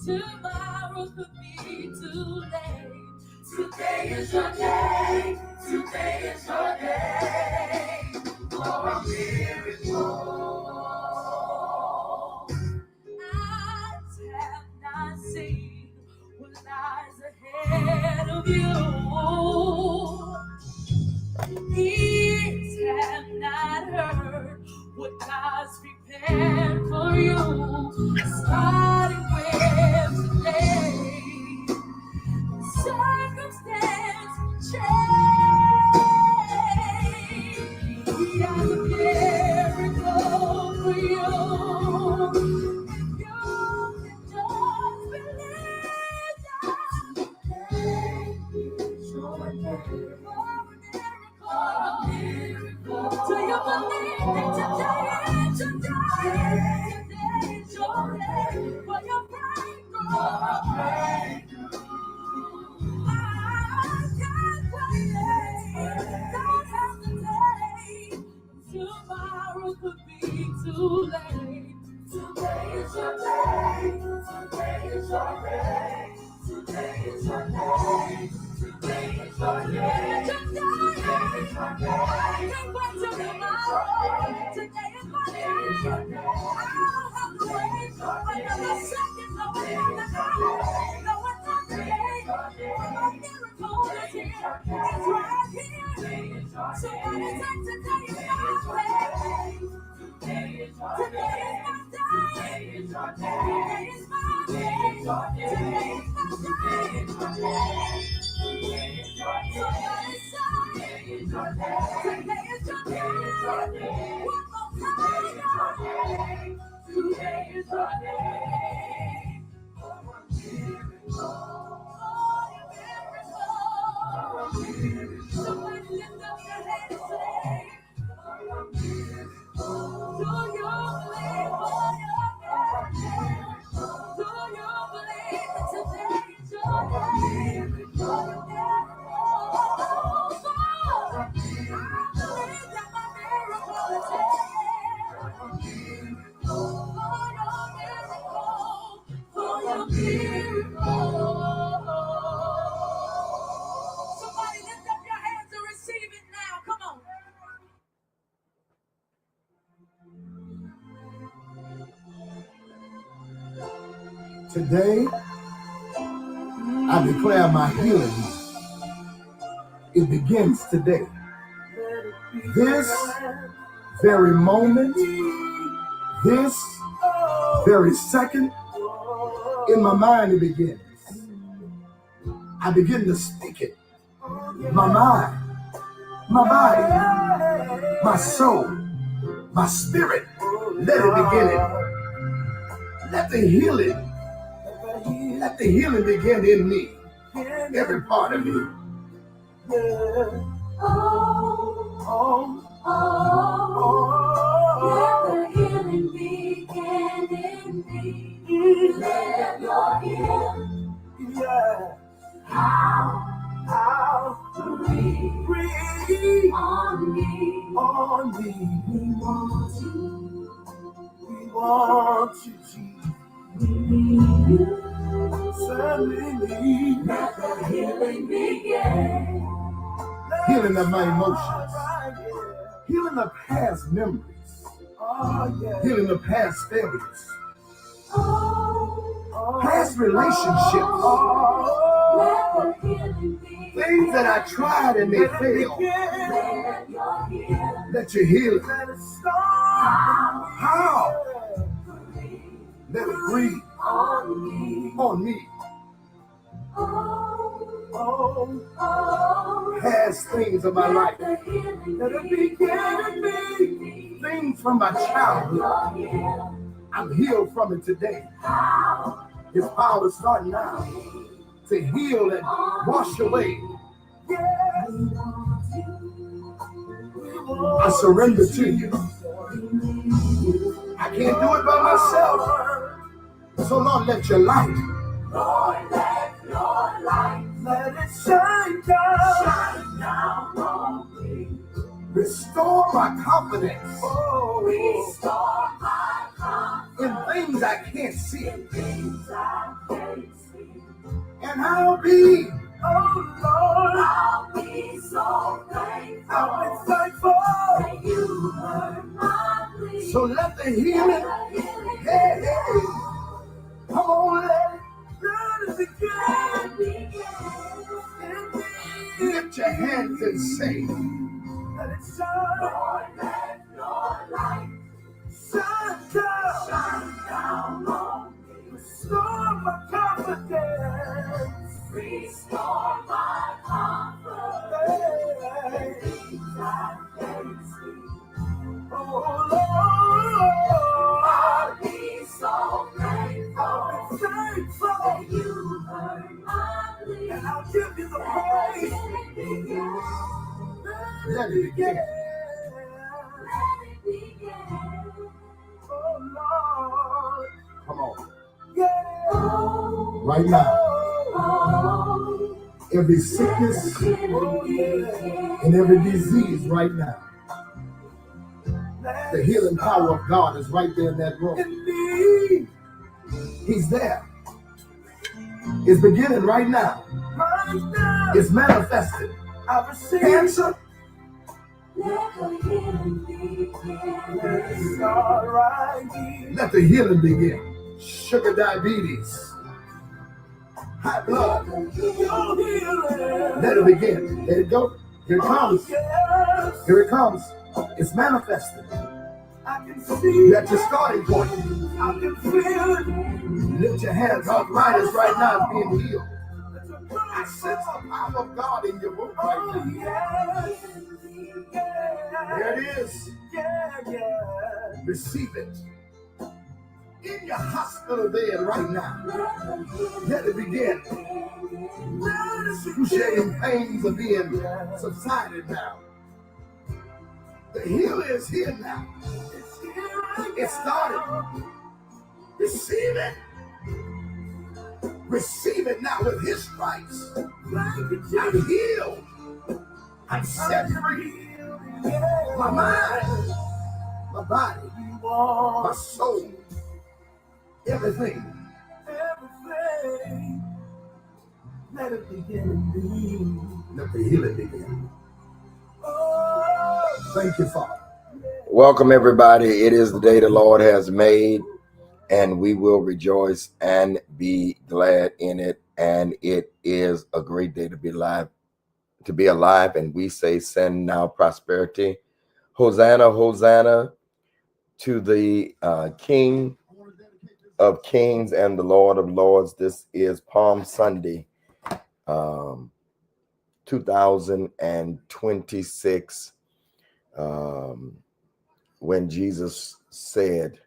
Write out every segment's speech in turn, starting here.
Tomorrow could be too late. Today is your day. Today is your day for a miracle. Eyes have not seen what lies ahead of you. Ears have not heard what God's prepared for you. Starting with today, circumstance change. He has a miracle for you. If you can just believe that today is your day for a miracle. Do you believe that today is your day? Today is your day for your breakthrough. Tomorrow could be too late. Today is your day. Today is your day. Today is your day. Today is your day. Today is your day. I can't wait till tomorrow. Today is my day. I don't have to wait another second, no another hour, no another day. My miracle is here. It's right here. Somebody say today is my day. Today is my day. Today is my day. Today is my day. Today is my day. Somebody say today is your day. One more time. Today is your day. For a miracle. Somebody lift up your head and say, do you believe for your day? Do you believe that today is your day? For your miracle. I believe that my miracle is here. For your miracle. Somebody lift up your hands and receive it now. Come on. Today, I declare my healing. It begins today. This very moment, this very second, in my mind it begins. I begin to speak it. My mind, my body, my soul, my spirit, let it begin it. Let the healing begin in me, every part of me. Let the healing begin in me. Let your healing, how breathe on me. We want you, Jesus. We need you. Certainly need. Let the healing begin. Healing of my emotions, healing of past memories, healing of past failures, past relationships, things that I tried and they failed. Let your healing, how? Let it breathe on me. Past things of my life, let it begin me. Things from my childhood, I'm healed from it today. His power is starting now to heal and wash away. I surrender to you. I can't do it by myself. So Lord, let your light, Lord, let your light, let it shine down on me. Restore my confidence. Restore my confidence. in things I can't see. things I can't see. And I'll be, oh Lord, I'll be so thankful. I'll be thankful. That you heard my plea. So let the healing, hey, hey, come on, let it begin. Let it begin. Lift your hands and say, let it shine. Lord, let your light Shine down. shine down on me. Restore my confidence. Restore my confidence. Hey, Things I can't see. oh Lord, I'll be so thankful. I'll be thankful. That you heard my plea. And I'll give you the Let praise. it begin. Let it begin. Let it begin. Oh Lord, come on. Oh, Right now, oh, every sickness and every disease right now, the healing power of God is right there in that room. He's there. It's beginning right now. It's manifested. Cancer, let the healing begin. let the healing begin. Sugar diabetes, high blood, let it begin. Let it go. Here it comes. Here it comes. It's manifested. You're at your starting point. I can feel it. Lift your hands. Arthritis right now is being healed. I sense the power of God in your room right now. There it is. Receive it. In your hospital bed right now. Let it begin. Excruciating pains are being subsided now. The healer is here now. It started. Receive it. Receive it now with his stripes. I'm healed. I'm set free. My mind, my body, my soul, everything. Let it begin. Let the healing begin. Thank you, Father. Welcome, everybody. It is the day the Lord has made, and we will rejoice and be glad in it. And it is a great day to be alive. And we say, send now prosperity. Hosanna, Hosanna to the King of Kings and the Lord of Lords. This is Palm Sunday, 2026. When Jesus said,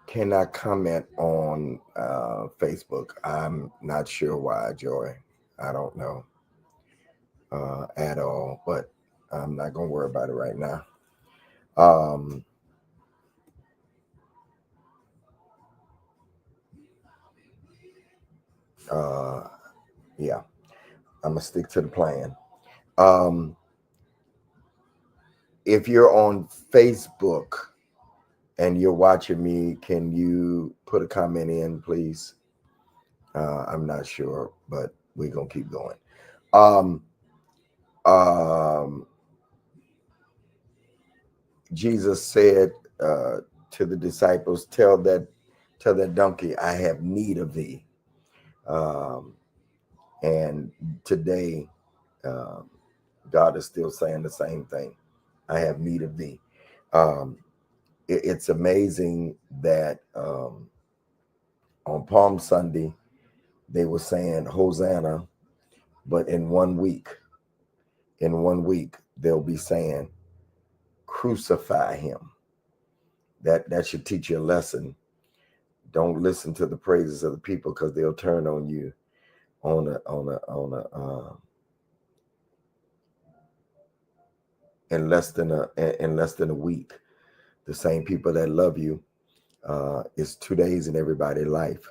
can I comment on Facebook? I'm not sure why, Joy. I don't know at all, but I'm not going to worry about it right now. Yeah, I'm going to stick to the plan. If you're on Facebook and you're watching me, can you put a comment in, please? I'm not sure, but we're going to keep going. Jesus said to the disciples, tell that donkey, I have need of thee. And today, God is still saying the same thing. I have need of thee. It's amazing that on Palm Sunday, they were saying Hosanna, but in 1 week, they'll be saying crucify him. That should teach you a lesson. Don't listen to the praises of the people, because they'll turn on you in less than a week. The same people that love you is 2 days in everybody's life.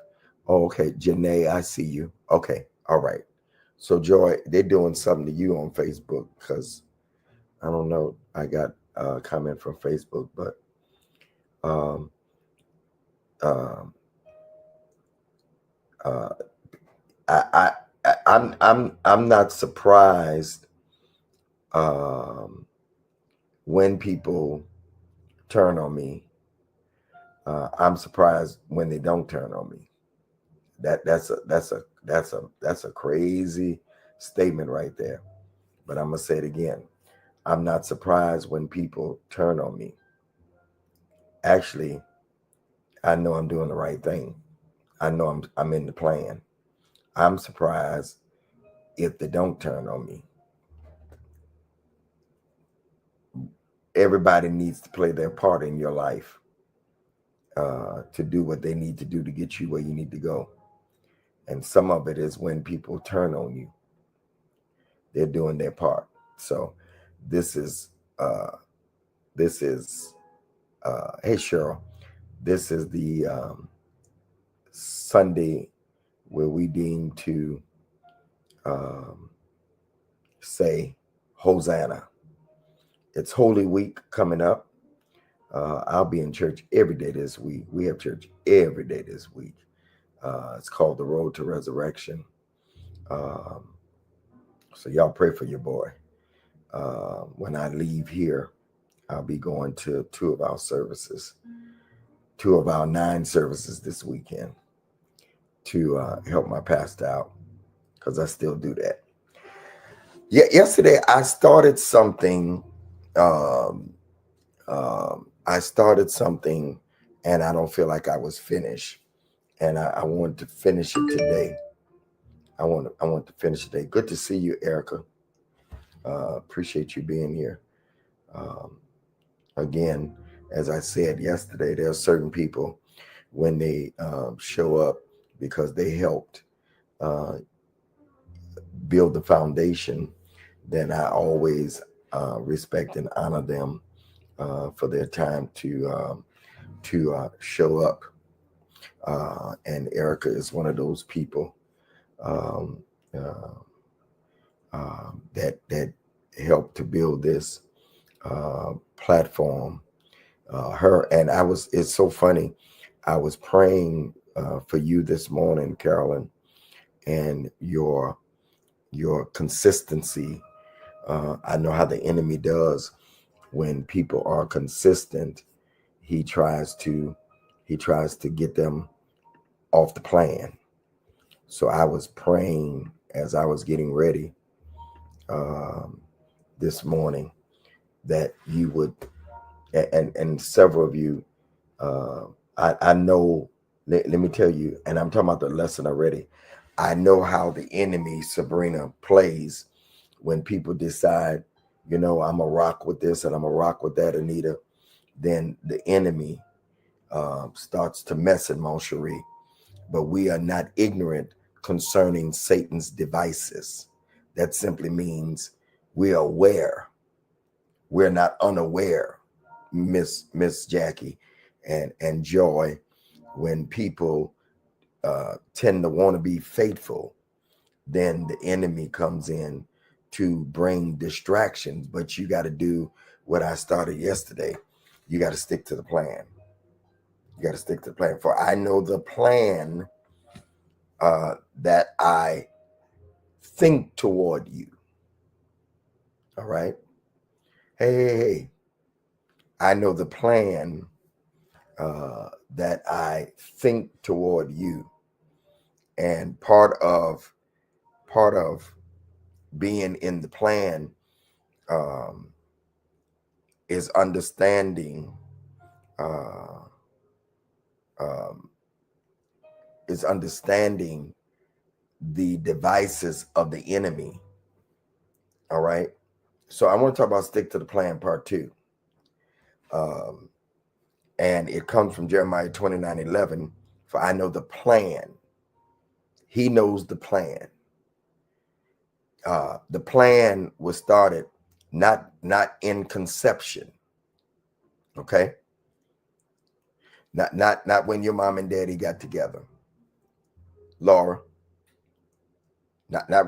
Oh, okay, Janae, I see you. Okay, all right. So Joy, they're doing something to you on Facebook, because I don't know. I got a comment from Facebook, but um, um, uh, I, I'm not surprised um, when people turn on me. I'm surprised when they don't turn on me. That's a crazy statement right there. But I'm gonna say it again. I'm not surprised when people turn on me. Actually, I know I'm doing the right thing. I know I'm in the plan. I'm surprised if they don't turn on me. Everybody needs to play their part in your life to do what they need to do to get you where you need to go. And some of it is when people turn on you. They're doing their part. So this is uh, this is hey Cheryl, this is the Sunday where we deem to um, say Hosanna. It's Holy Week coming up. I'll be in church every day this week. We have church every day this week. It's called the Road to Resurrection. Um, so y'all pray for your boy. When I leave here, I'll be going to two of our services, two of our 9 services this weekend to help my pastor out because I still do that. Yeah, yesterday I started something. I started something, and I don't feel like I was finished, and I want to finish it today. I want to finish today. Good to see you, Erica. Appreciate you being here. Um, Again, as I said yesterday, there are certain people when they show up because they helped uh, build the foundation, then I always respect and honor them for their time to show up. And Erica is one of those people um, uh, that helped to build this platform. Her and I was. It's so funny. I was praying for you this morning, Carolyn, and your consistency. I know how the enemy does when people are consistent. He tries to get them off the plan. So I was praying as I was getting ready um, this morning that you would, and several of you, uh, I know. Let me tell you, and I'm talking about the lesson already. I know how the enemy, Sabrina, plays when people decide, I'm a rock with this and I'm a rock with that, Anita. Then the enemy starts to mess in Mon Cherie. But we are not ignorant concerning Satan's devices. That simply means we're aware. We're not unaware, Miss Jackie and Joy, when people tend to want to be faithful, then the enemy comes in to bring distractions. But you got to do what I started yesterday. You got to stick to the plan. You got to stick to the plan. For I know the plan that I think toward you. All right. Hey. I know the plan that I think toward you. And part of being in the plan um, is understanding uh, um, the devices of the enemy. All right. So I want to talk about stick to the plan part 2. And it comes from Jeremiah 29:11. For I know the plan. He knows the plan. The plan was started not in conception. Okay. Not when your mom and daddy got together. Laura. Not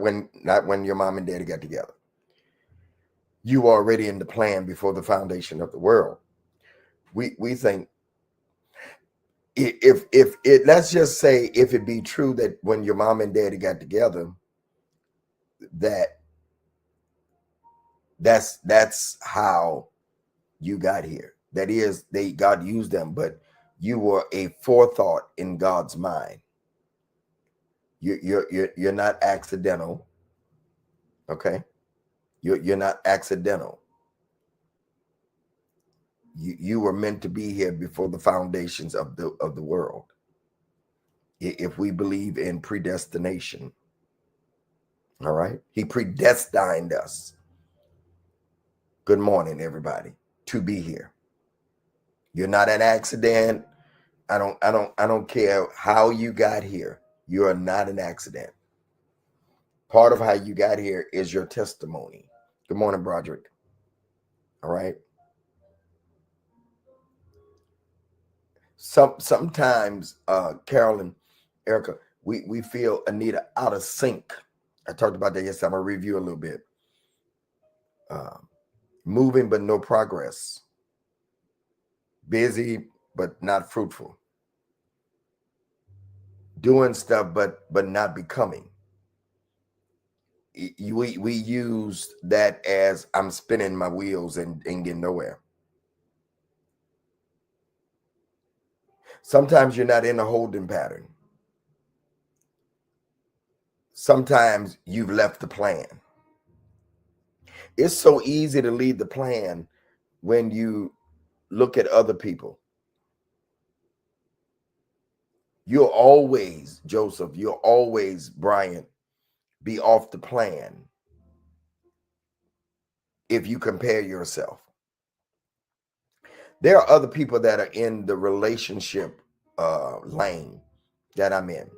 when your mom and daddy got together. You were already in the plan before the foundation of the world. We think if it, let's just say, if it be true that when your mom and daddy got together, that that's how you got here. That is, God used them, but you were a forethought in God's mind. You're not accidental. Okay, you're not accidental. You were meant to be here before the foundations of the world. If we believe in predestination, all right, He predestined us. Good morning, everybody, to be here. You're not an accident. I don't care how you got here. You are not an accident. Part of how you got here is your testimony. Good morning, Broderick. All right. Sometimes, Carolyn, Erica, we feel Anita out of sync. I talked about that yesterday. I'm gonna review a little bit. Moving but no progress. Busy but not fruitful. Doing stuff but not becoming. We used that as I'm spinning my wheels and getting nowhere. Sometimes you're not in a holding pattern. Sometimes you've left the plan. It's so easy to leave the plan when you look at other people. You'll always, Joseph, you'll always, Brian, be off the plan if you compare yourself. There are other people that are in the relationship lane that I'm in.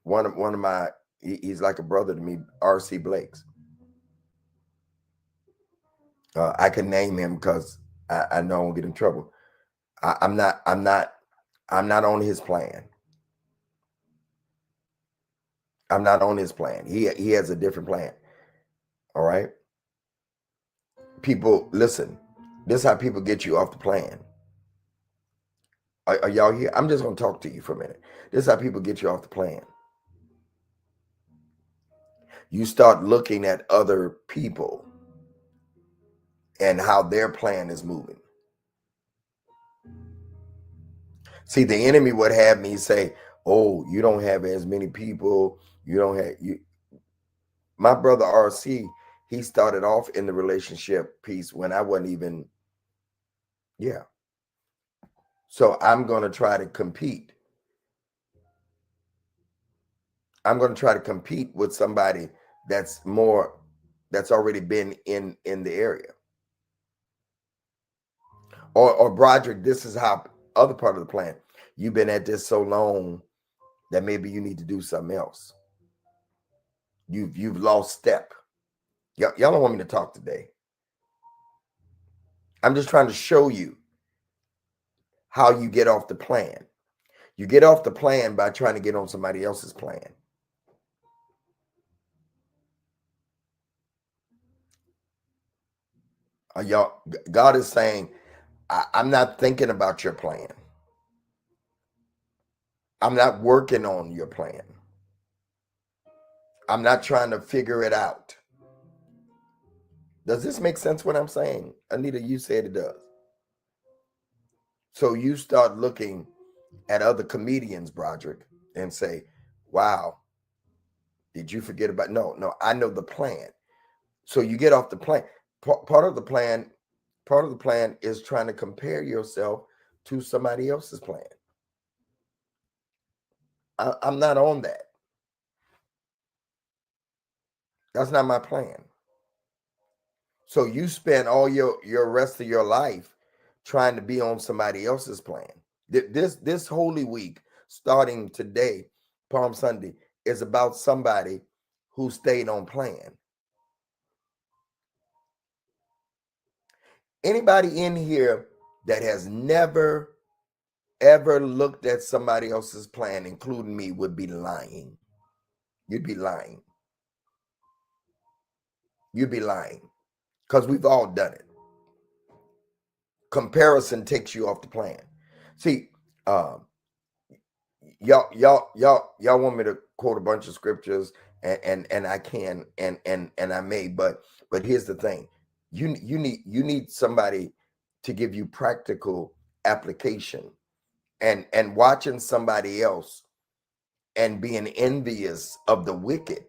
One of my, he's like a brother to me, R.C. Blake's. I can name him because I know I won't get in trouble. I'm not on his plan. I'm not on his plan. He has a different plan. All right. People, listen. This is how people get you off the plan. Are y'all here? I'm just gonna talk to you for a minute. This is how people get you off the plan. You start looking at other people and how their plan is moving. See, the enemy would have me say, "Oh, you don't have as many people. You don't have you." My brother RC, he started off in the relationship piece when I wasn't even, yeah. So I'm going to try to compete. I'm going to try to compete with somebody that's already been in the area. Or Broderick, this is how other part of the plan. You've been at this so long that maybe you need to do something else. You've lost step. Y'all don't want me to talk today. I'm just trying to show you how you get off the plan. You get off the plan by trying to get on somebody else's plan. Y'all, God is saying, I'm not thinking about your plan. I'm not working on your plan. I'm not trying to figure it out. Does this make sense what I'm saying? Anita, you said it does. So you start looking at other comedians, Broderick, and say, wow, did you forget about? No, I know the plan. So you get off the plan. Part of the plan is trying to compare yourself to somebody else's plan. I'm not on that. That's not my plan. So you spend all your rest of your life trying to be on somebody else's plan. This Holy Week, starting today, Palm Sunday, is about somebody who stayed on plan. Anybody in here that has never ever looked at somebody else's plan, including me, would be lying. You'd be lying. You'd be lying. because we've all done it. Comparison takes you off the plan. See, y'all want me to quote a bunch of scriptures, and I can, and I may, but here's the thing: you need somebody to give you practical application, and watching somebody else and being envious of the wicked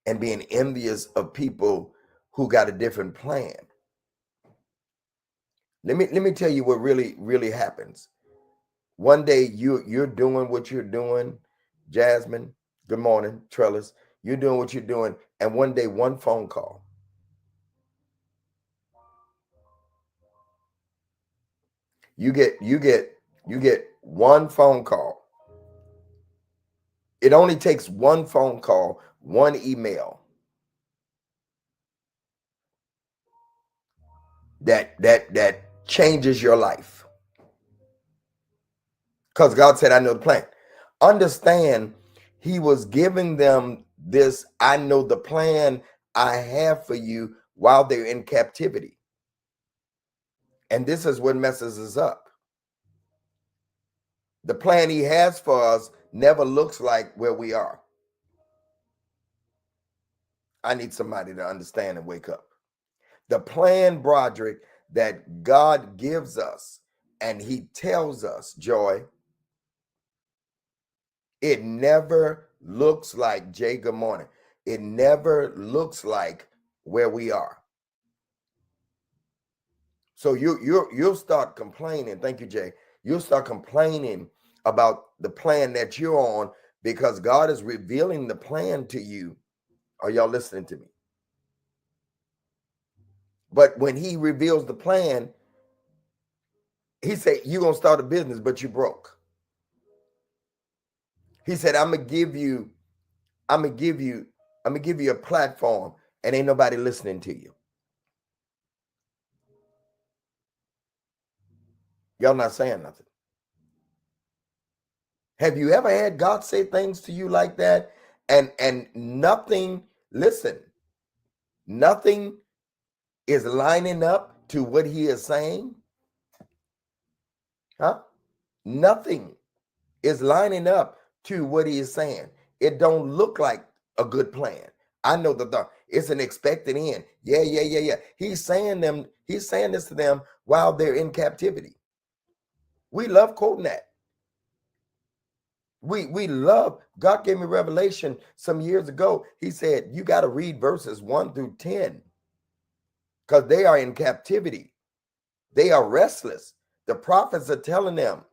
and being envious of people who got a different plan. Let me tell you what really happens. One day you're doing what you're doing, Jasmine. Good morning, Trellis. You're doing what you're doing, and one day one phone call. You get one phone call. It only takes one phone call, one email that changes your life. Because God said, I know the plan. Understand, he was giving them this, I know the plan I have for you while they're in captivity. And this is what messes us up. The plan he has for us never looks like where we are. I need somebody to understand and wake up. The plan, Broderick, that God gives us and he tells us, Joy, it never looks like, Jay, good morning. It never looks like where we are. So you'll start complaining. Thank you, Jay. You'll start complaining about the plan that you're on because God is revealing the plan to you. Are y'all listening to me? But when he reveals the plan, he said, you're going to start a business, but you broke. He said, I'm going to give you a platform and ain't nobody listening to you. Y'all not saying nothing. Have you ever had God say things to you like that? And nothing, listen, nothing is lining up to what he is saying? Huh? Nothing is lining up to what he is saying. It don't look like a good plan. I know that it's an expected end. Yeah. He's saying this to them while they're in captivity. We love quoting that. We love, God gave me revelation some years ago. He said, you got to read verses 1 through 10 because they are in captivity. They are restless. The prophets are telling them.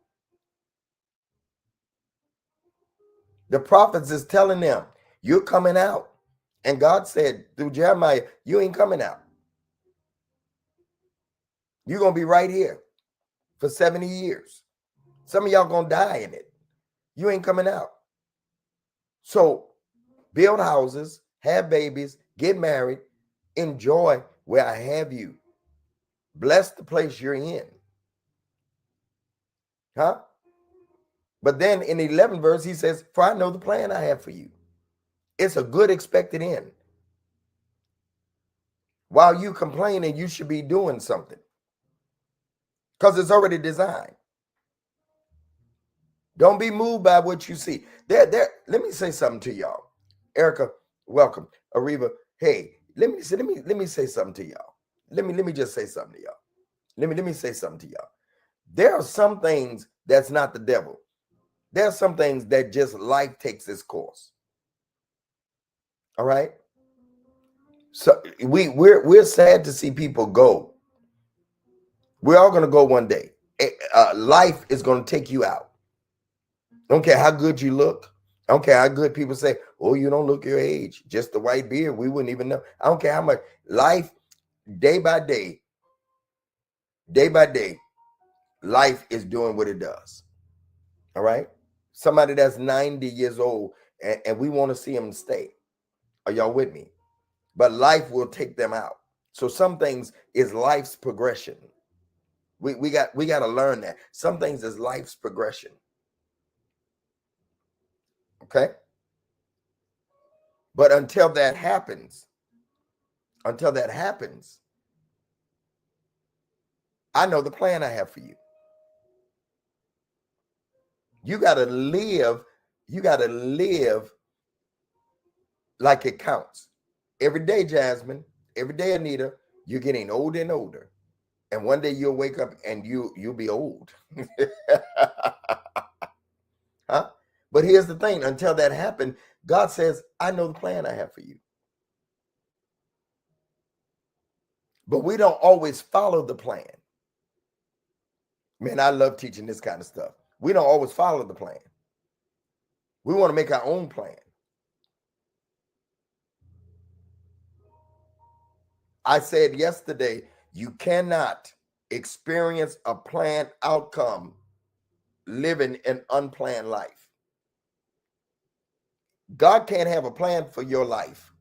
The prophets is telling them, you're coming out. And God said through Jeremiah, you ain't coming out. You're going to be right here for 70 years. Some of y'all going to die in it. You ain't coming out. So build houses, have babies, get married, enjoy where I have you. Bless the place you're in. Huh? But then in the 11th verse, he says, for I know the plan I have for you. It's a good expected end. While you complaining, you should be doing something. Because it's already designed. Don't be moved by what you see. Let me say something to y'all. Erica, welcome. Ariva, hey, let me say something to y'all. Let me just say something to y'all. Let me say something to y'all. There are some things that's not the devil. There are some things that just life takes its course. All right. So we're sad to see people go. We're all gonna go one day. Life is gonna take you out. I don't care how good you look. I don't care how good people say, oh, you don't look your age. Just the white beard. We wouldn't even know. I don't care how much. Life, day by day, life is doing what it does. All right. Somebody that's 90 years old and we want to see them stay. Are y'all with me? But life will take them out. So some things is life's progression. We got to learn that. Some things is life's progression. Okay. But until that happens, I know the plan I have for you. You got to live. You got to live like it counts. Every day, Jasmine, every day, Anita, you're getting older and older. And one day you'll wake up and you'll be old. Huh? But here's the thing, until that happened, God says, I know the plan I have for you. But we don't always follow the plan. Man, I love teaching this kind of stuff. We don't always follow the plan. We want to make our own plan. I said yesterday, you cannot experience a planned outcome living an unplanned life. God can't have a plan for your life.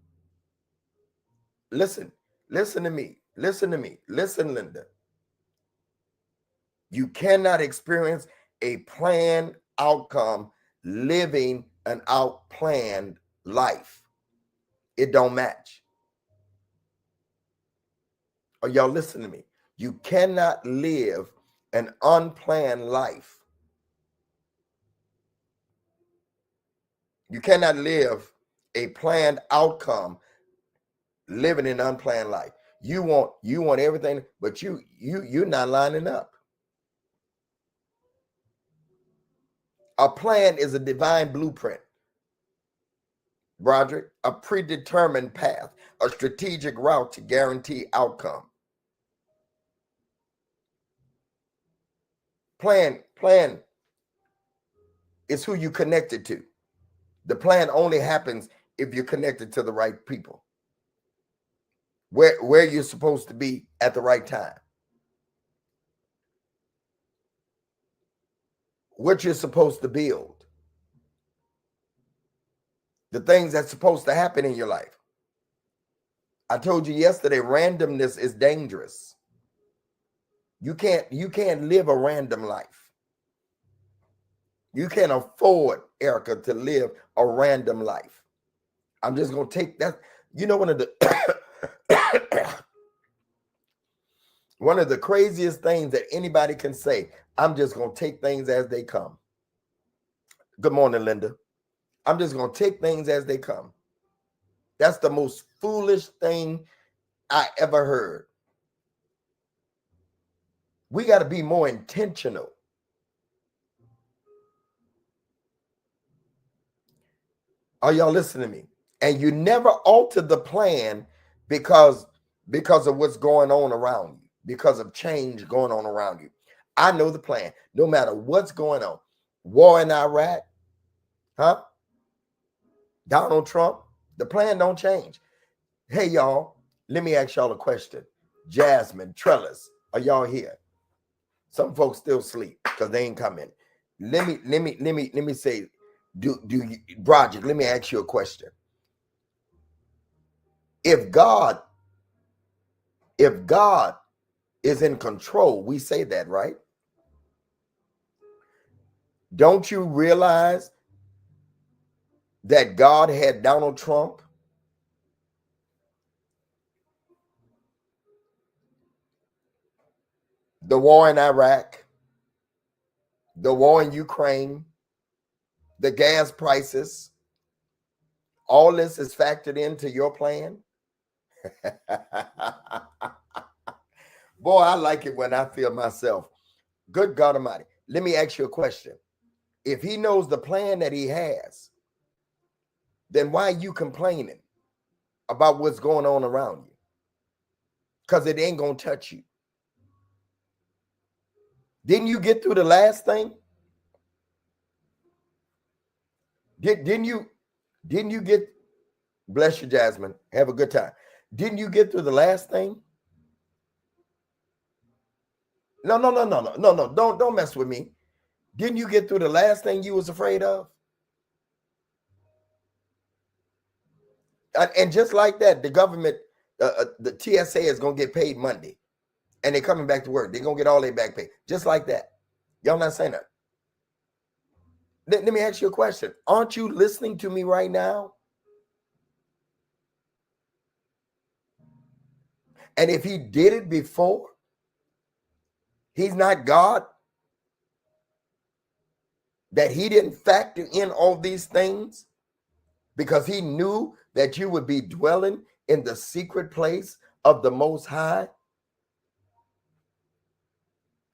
Listen to me. Listen to me. Listen, Linda. You cannot experience a planned outcome living an outplanned life. It don't match. Are y'all listening to me? You cannot live an unplanned life. You cannot live a planned outcome living an unplanned life. You want everything, but you're not lining up. A plan is a divine blueprint, Broderick, a predetermined path, a strategic route to guarantee outcome. Plan is who you connected to. The plan only happens if you're connected to the right people. Where you're supposed to be at the right time. What you're supposed to build. The things that's supposed to happen in your life. I told you yesterday, randomness is dangerous. You can't live a random life. You can't afford, Erica, to live a random life. I'm just going to take that. You know, one of the craziest things that anybody can say, I'm just going to take things as they come. Good morning, Linda. I'm just going to take things as they come. That's the most foolish thing I ever heard. We got to be more intentional. Are y'all listening to me? And you never alter the plan because of what's going on around you, because of change going on around you. I know the plan, no matter what's going on. War in Iraq, huh? Donald Trump, the plan don't change. Hey, y'all, let me ask y'all a question. Jasmine, Trellis, are y'all here? Some folks still sleep because they ain't coming. Let me say, do you, Broderick, let me ask you a question. If God is in control, we say that, right? Don't you realize that God had Donald Trump? The war in Iraq, the war in Ukraine, the gas prices, all this is factored into your plan? Boy, I like it when I feel myself. Good God Almighty. Let me ask you a question. If he knows the plan that he has, then why are you complaining about what's going on around you? Because it ain't going to touch you. Didn't you get through the last thing? Didn't you get, bless you, Jasmine, have a good time. Didn't you get through the last thing? No, don't mess with me. Didn't you get through the last thing you was afraid of? And just like that, the government, the TSA is going to get paid Monday. And they're coming back to work. They're going to get all their back pay. Just like that. Y'all not saying that. Let me ask you a question. Aren't you listening to me right now? And if he did it before, He's not God, that he didn't factor in all these things because he knew that you would be dwelling in the secret place of the Most High.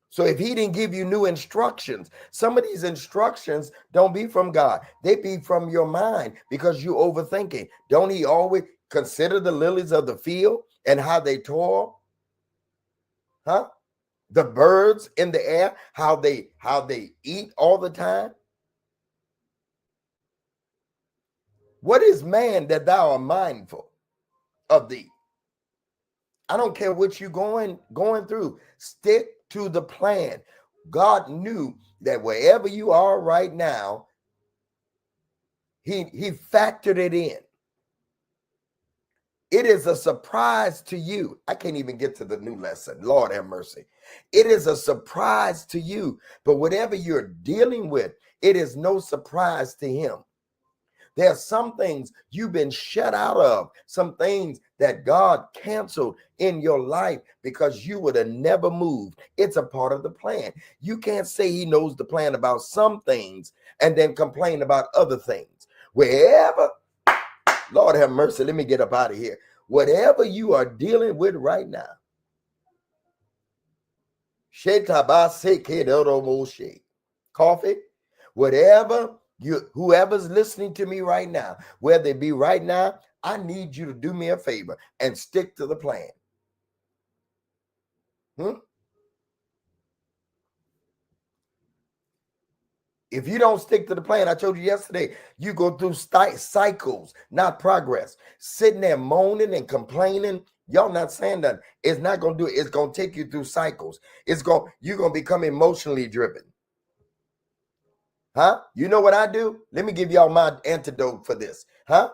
So if he didn't give you new instructions, some of these instructions don't be from God. They be from your mind because you overthinking. Don't he always consider the lilies of the field and how they toil? Huh? The birds in the air, how they eat all the time. What is man that thou art mindful of thee? I don't care what you're going through. Stick to the plan. God knew that wherever you are right now, he factored it in. It is a surprise to you. I can't even get to the new lesson. Lord have mercy. It is a surprise to you. But whatever you're dealing with, it is no surprise to him. There are some things you've been shut out of, some things that God canceled in your life because you would have never moved. It's a part of the plan. You can't say he knows the plan about some things and then complain about other things. Wherever, Lord have mercy, let me get up out of here. Whatever you are dealing with right now, coffee, whatever whoever's listening to me right now, whether it be right now, I need you to do me a favor and stick to the plan. If you don't stick to the plan, I told you yesterday, you go through cycles, not progress. Sitting there moaning and complaining, y'all not saying that. It's not going to do it. It's going to take you through cycles. You're going to become emotionally driven. Huh? You know what I do? Let me give y'all my antidote for this. Huh?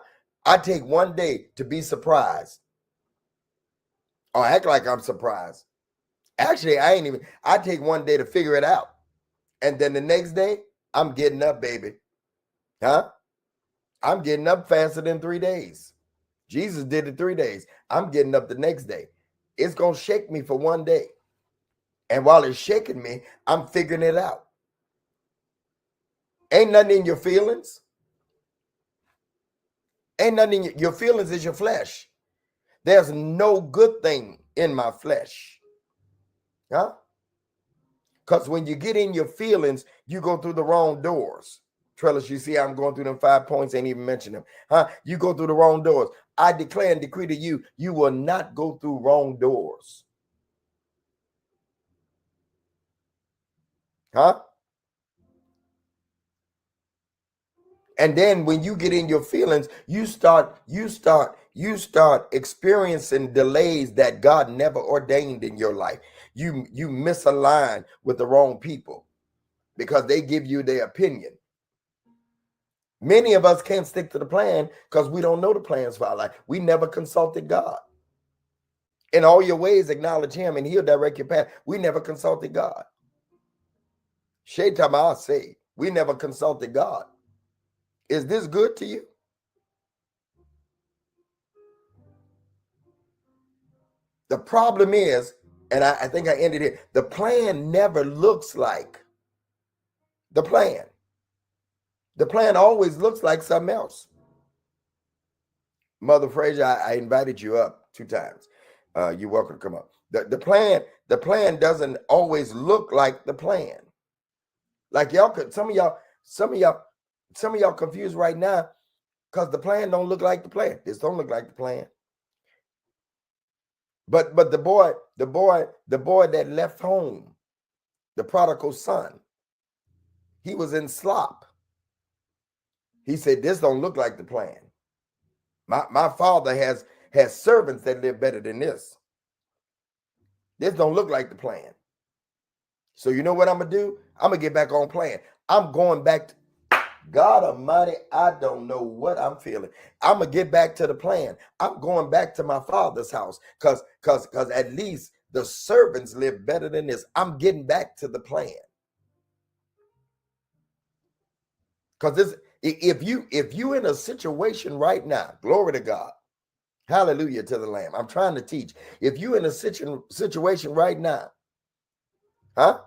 I take one day to be surprised. Or act like I'm surprised. Actually, I take one day to figure it out. And then the next day, I'm getting up, baby. Huh? I'm getting up faster than 3 days. Jesus did it 3 days. I'm getting up the next day. It's going to shake me for one day. And while it's shaking me, I'm figuring it out. Ain't nothing in your feelings. Ain't nothing in your feelings is your flesh. There's no good thing in my flesh. Huh? Because when you get in your feelings, you go through the wrong doors. Trellis, you see I'm going through them 5 points, ain't even mention them. Huh? You go through the wrong doors. I declare and decree to you, you will not go through wrong doors. Huh? And then when you get in your feelings, you start experiencing delays that God never ordained in your life. You misalign with the wrong people because they give you their opinion. Many of us can't stick to the plan because we don't know the plans for our life. We never consulted God. In all your ways, acknowledge him and he'll direct your path. We never consulted God. Shaitama say, we never consulted God. Is this good to you? The problem is, and I think I ended it, the plan never looks like the plan. The plan always looks like something else. Mother Frazier, I invited you up 2 times. You're welcome to come up. The plan doesn't always look like the plan. Like y'all could, some of y'all confused right now because the plan don't look like the plan. This don't look like the plan. But the boy that left home, the prodigal son, he was in slop. He said, this don't look like the plan. My father has servants that live better than this. This don't look like the plan. So you know what I'm going to do? I'm going to get back on plan. I'm going back to God Almighty. I don't know what I'm feeling. I'm going to get back to the plan. I'm going back to my father's house because at least the servants live better than this. I'm getting back to the plan. Because if you in a situation right now, glory to God, hallelujah to the Lamb. I'm trying to teach. If you in a situation right now, Huh?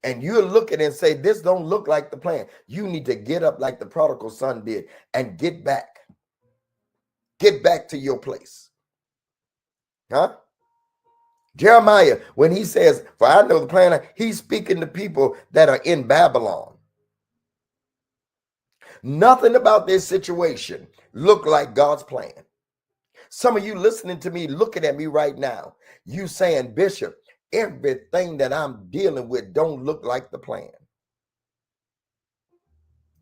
And you're looking and say, this don't look like the plan. You need to get up like the prodigal son did and get back. Get back to your place. Huh? Jeremiah, when he says, for I know the plan, he's speaking to people that are in Babylon. Nothing about this situation looked like God's plan. Some of you listening to me, looking at me right now, you saying, Bishop, everything that I'm dealing with don't look like the plan.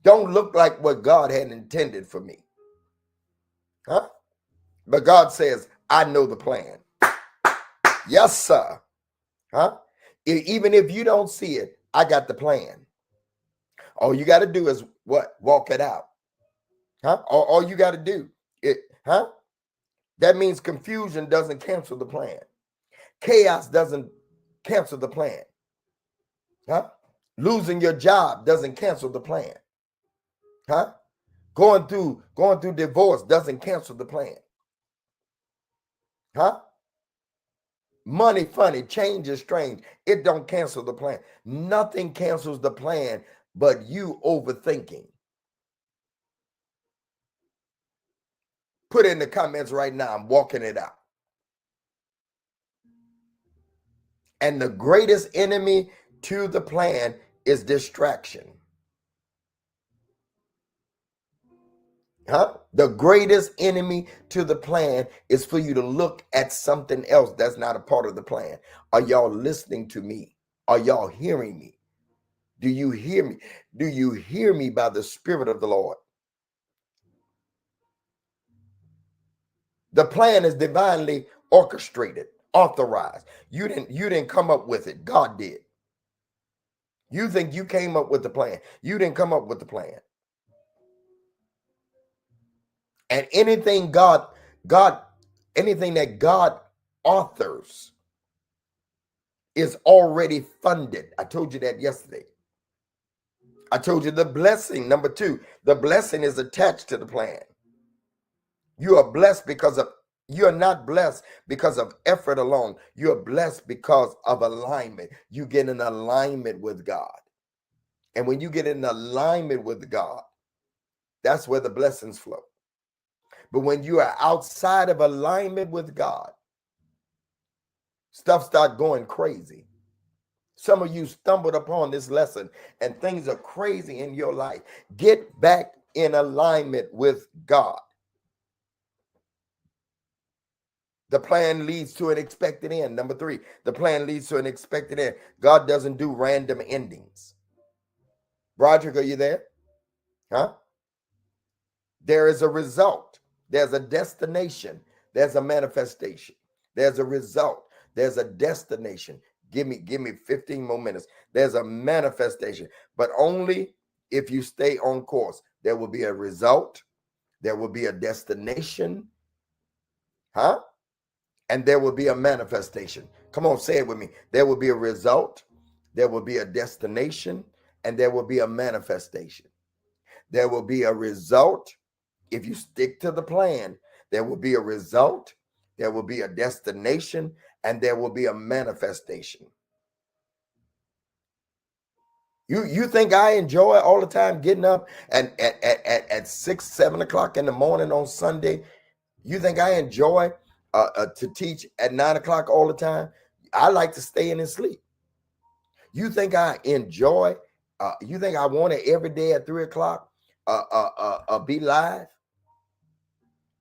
Don't look like what God had intended for me. Huh? But God says, I know the plan. Yes, sir. Huh? Even if you don't see it, I got the plan. All you got to do is what? Walk it out. Huh? All you got to do it. Huh? That means confusion doesn't cancel the plan. Chaos doesn't cancel the plan. Huh? Losing your job doesn't cancel the plan. Huh? Going through divorce doesn't cancel the plan. Huh? Money funny, change is strange. It don't cancel the plan. Nothing cancels the plan but you overthinking. Put in the comments right now, I'm walking it out. And the greatest enemy to the plan is distraction. Huh? The greatest enemy to the plan is for you to look at something else that's not a part of the plan. Are y'all listening to me? Are y'all hearing me? Do you hear me? Do you hear me by the Spirit of the Lord? The plan is divinely orchestrated, authorized. You didn't come up with it. God did. You think you came up with the plan. You didn't come up with the plan. And anything anything that God authors is already funded. I told you that yesterday. I told you the blessing, number 2, the blessing is attached to the plan. You are blessed you are not blessed because of effort alone. You are blessed because of alignment. You get in alignment with God. And when you get in alignment with God, that's where the blessings flow. But when you are outside of alignment with God, stuff start going crazy. Some of you stumbled upon this lesson and things are crazy in your life. Get back in alignment with God. The plan leads to an expected end. Number 3, the plan leads to an expected end. God doesn't do random endings. Broderick, are you there? Huh? There is a result. There's a destination. There's a manifestation. There's a result. There's a destination. Give me 15 more minutes. There's a manifestation, but only if you stay on course. There will be a result. There will be a destination. Huh? And there will be a manifestation. Come on, say it with me. There will be a result. There will be a destination, and there will be a manifestation. There will be a result. If you stick to the plan, there will be a result, there will be a destination, and there will be a manifestation. You think I enjoy all the time getting up and at 6, 7 o'clock in the morning on Sunday? You think I enjoy to teach at 9 o'clock all the time? I like to stay in and sleep. You think I enjoy? You think I want it every day at 3 o'clock? Be live?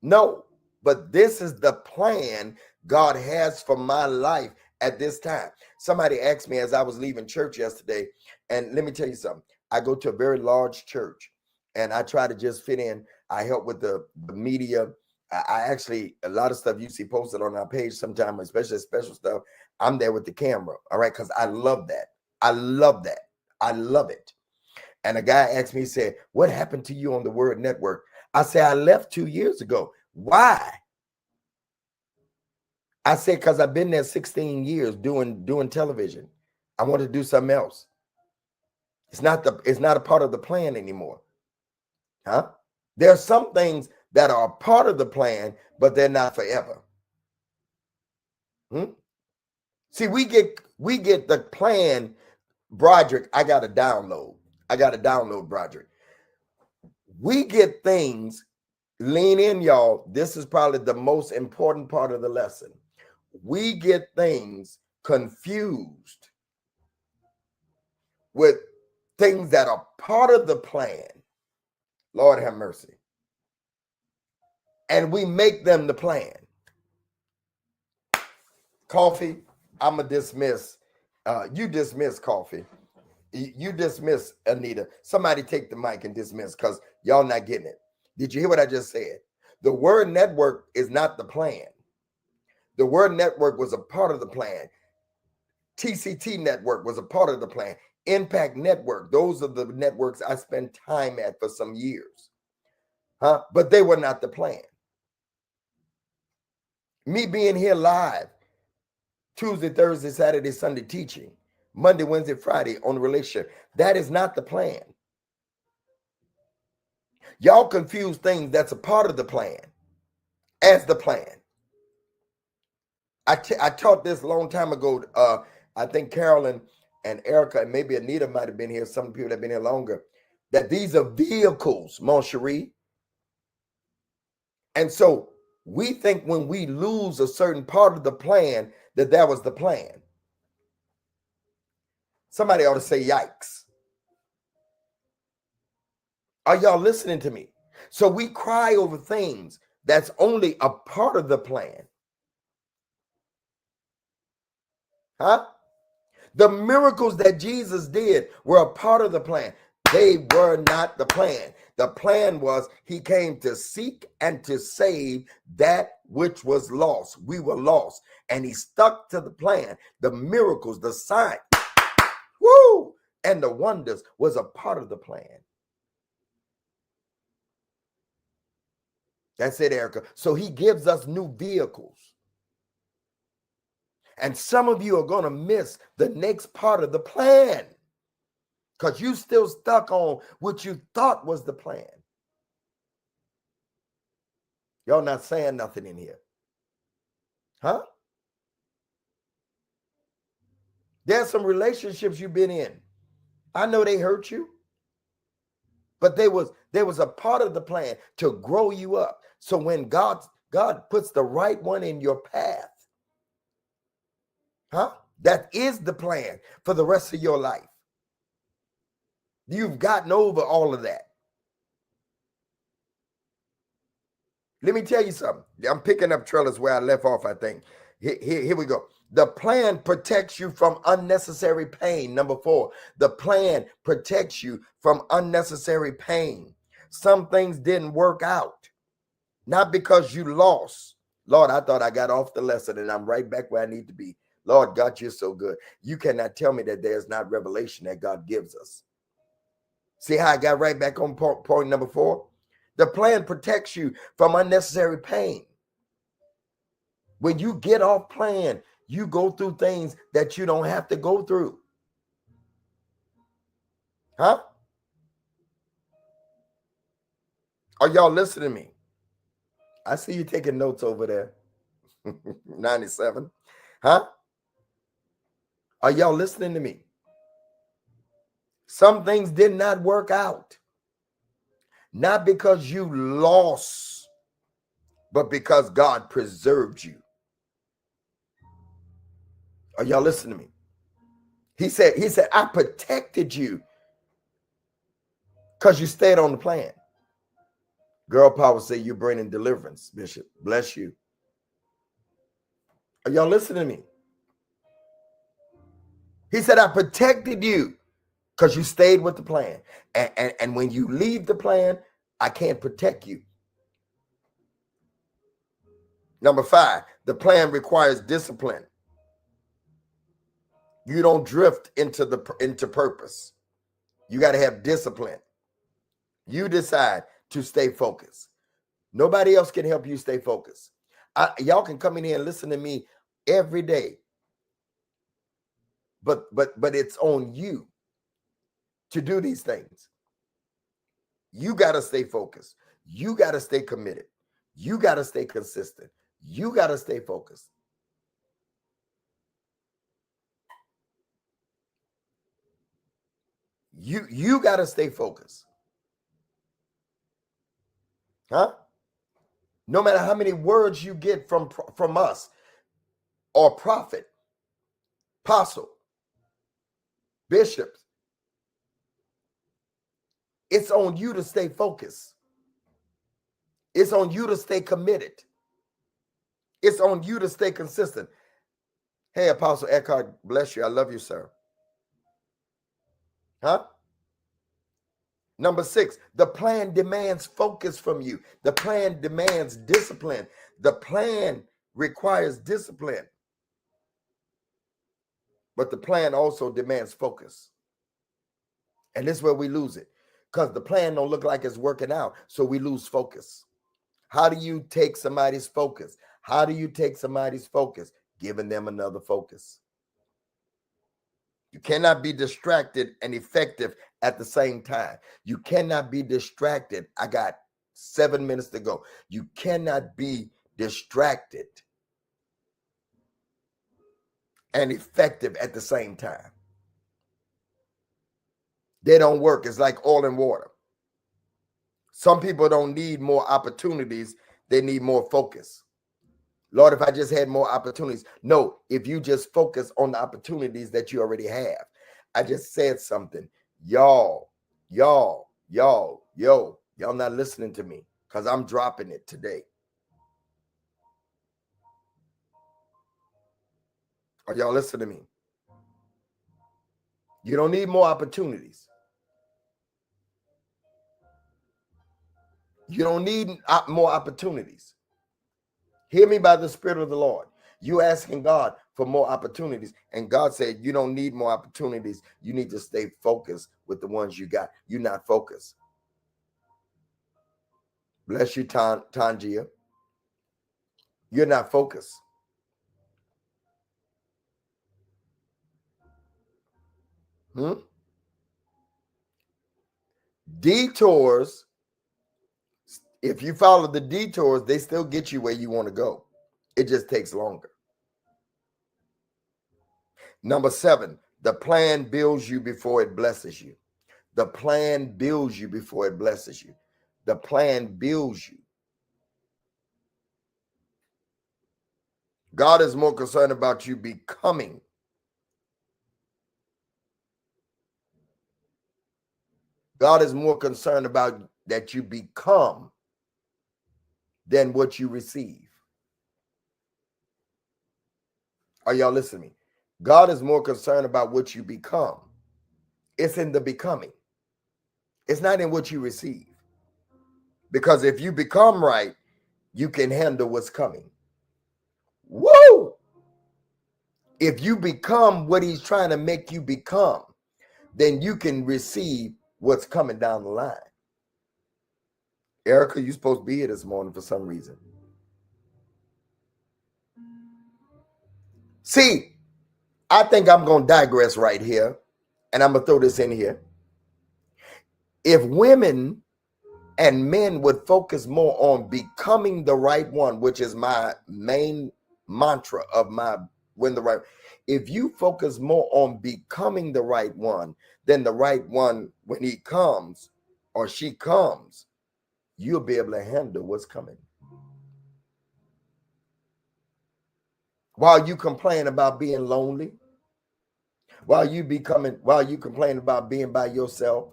No, but this is the plan God has for my life at this time. Somebody asked me as I was leaving church yesterday, and let me tell you something. I go to a very large church, and I try to just fit in. I help with the media. I actually, a lot of stuff you see posted on our page sometimes, especially special stuff, I'm there with the camera, all right, because I love that. I love that. I love it. And a guy asked me, he said, what happened to you on the Word Network? I said, I left 2 years ago. Why? I said, because I've been there 16 years doing television. I want to do something else. It's not a part of the plan anymore. Huh? There are some things that are a part of the plan, but they're not forever. See, we get the plan, Broderick. I got to download, Broderick. We get things, lean in, y'all. This is probably the most important part of the lesson. We get things confused with things that are part of the plan. Lord have mercy. And we make them the plan. Coffee, I'm going to dismiss. You dismiss Coffee. You dismiss Anita. Somebody take the mic and dismiss, because y'all not getting it. Did you hear what I just said? The word network is not the plan. The word network was a part of the plan. TCT network was a part of the plan. Impact Network, those are the networks I spent time at for some years. But they were not the plan. Me being here live Tuesday, Thursday, Saturday, Sunday teaching, Monday, Wednesday, Friday on the relationship, that is not the plan. Y'all confuse things that's a part of the plan as the plan. I taught this a long time ago. I think Carolyn and Erica and maybe Anita might have been here. Some people have been here longer. That these are vehicles, mon chéri. And so we think when we lose a certain part of the plan, that was the plan. Somebody ought to say yikes. Are y'all listening to me? So we cry over things that's only a part of the plan. The miracles that Jesus did were a part of the plan. They were not the plan. The plan was he came to seek and to save that which was lost. We were lost. And he stuck to the plan. The miracles, the signs, and the wonders was a part of the plan. That's it, Erica. So he gives us new vehicles. And some of you are going to miss the next part of the plan because you still stuck on what you thought was the plan. Y'all not saying nothing in here. There's some relationships you've been in. I know they hurt you, but there was a part of the plan to grow you up. So when God puts the right one in your path, that is the plan for the rest of your life. You've gotten over all of that. Let me tell you something. I'm picking up Trellis where I left off, I think. Here we go. The plan protects you from unnecessary pain. Number 4, the plan protects you from unnecessary pain. Some things didn't work out, not because you lost. Lord, I thought I got off the lesson and I'm right back where I need to be. Lord God, you're so good. You cannot tell me that there's not revelation that God gives us. See how I got right back on point number 4? The plan protects you from unnecessary pain. When you get off plan, you go through things that you don't have to go through. Are y'all listening to me? I see you taking notes over there. 97. Are y'all listening to me? Some things did not work out. Not because you lost, but because God preserved you. Are y'all listening to me? He said, I protected you because you stayed on the plan. Girl power say you're bringing deliverance, Bishop. Bless you. Are y'all listening to me? He said, I protected you because you stayed with the plan. And when you leave the plan, I can't protect you. Number 5, the plan requires discipline. You don't drift into purpose. You got to have discipline. You decide to stay focused. Nobody else can help you stay focused. Y'all can come in here and listen to me every day. But it's on you to do these things. You got to stay focused. You got to stay committed. You got to stay consistent. You got to stay focused. You got to stay focused. Huh? No matter how many words you get from us or prophet, apostle, bishops, it's on you to stay focused. It's on you to stay committed. It's on you to stay consistent. Hey, Apostle Eckhart, bless you. I love you, sir. Huh? Number 6, the plan demands focus from you. The plan demands discipline. The plan requires discipline. But the plan also demands focus. And this is where we lose it. Because the plan don't look like it's working out. So we lose focus. How do you take somebody's focus? How do you take somebody's focus? Giving them another focus. You cannot be distracted and effective at the same time. You cannot be distracted. I got 7 minutes to go. You cannot be distracted and effective at the same time. They don't work. It's like oil and water. Some people don't need more opportunities. They need more focus. Lord, if I just had more opportunities. No, if you just focus on the opportunities that you already have. I just said something. Y'all not listening to me because I'm dropping it today. Are y'all listening to me? You don't need more opportunities. You don't need more opportunities. Hear me by the Spirit of the Lord. You asking God for more opportunities. And God said, you don't need more opportunities. You need to stay focused with the ones you got. You're not focused. Bless you, Tangia. You're not focused. Detours, if you follow the detours, they still get you where you want to go. It just takes longer. Number 7, the plan builds you before it blesses you. The plan builds you before it blesses you. The plan builds you. God is more concerned about you becoming. God is more concerned about that you become than what you receive. Are y'all listening to me? God is more concerned about what you become. It's in the becoming. It's not in what you receive. Because if you become right, you can handle what's coming. Woo! If you become what he's trying to make you become, then you can receive what's coming down the line. Erica, you're supposed to be here this morning for some reason. See, I think I'm going to digress right here, and I'm going to throw this in here. If women and men would focus more on becoming the right one, which is my main mantra of my when the right, if you focus more on becoming the right one than the right one when he comes or she comes, you'll be able to handle what's coming. While you complain about being lonely, while you complain about being by yourself,